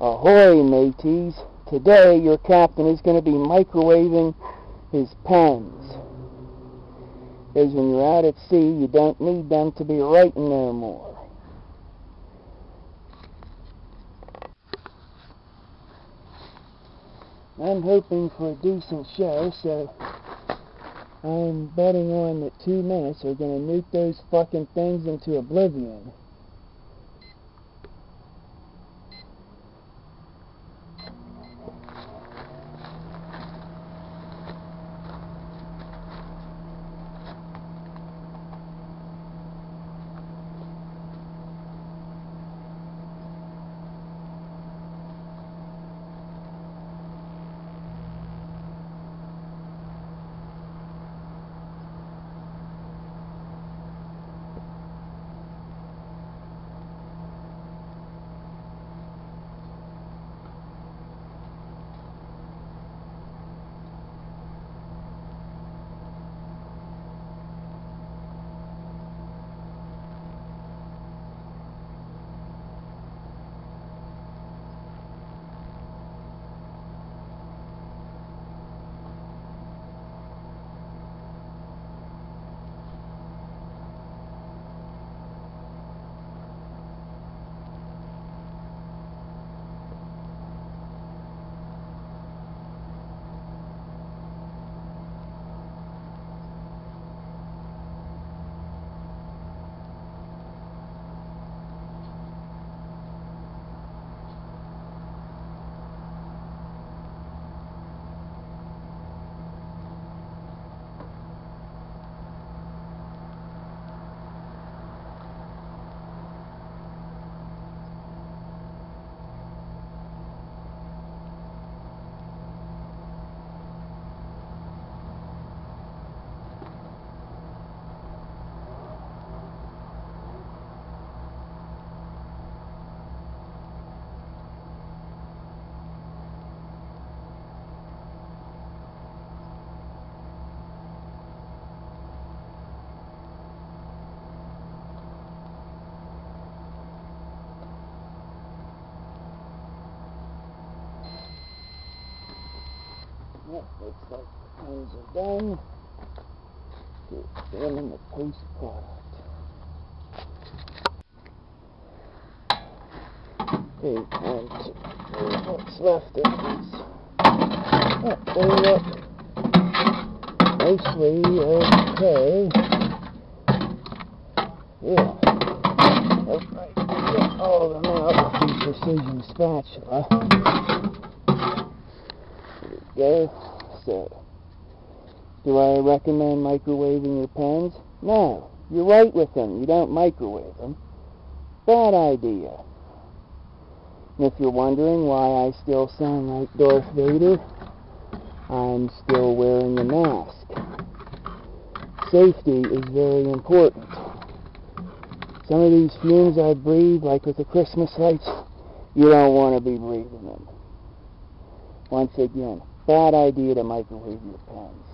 Ahoy, mateys! Today your captain is going to be microwaving his pens. Because when you're out at sea, you don't need them to be writing no more. I'm hoping for a decent show, so I'm betting on that 2 minutes are going to nuke those fucking things into oblivion. Yep, looks like the pens are done. Get them in the post product. Okay, and what's left of these. Oh, they look mostly okay. Yeah. Alright, get all of them out with the precision spatula. There we go. So, do I recommend microwaving your pens? No. You're right with them. You don't microwave them. Bad idea. And if you're wondering why I still sound like Darth Vader, I'm still wearing a mask. Safety is very important. Some of these fumes I breathe, like with the Christmas lights, you don't want to be breathing them. Once again, bad idea to microwave your pens.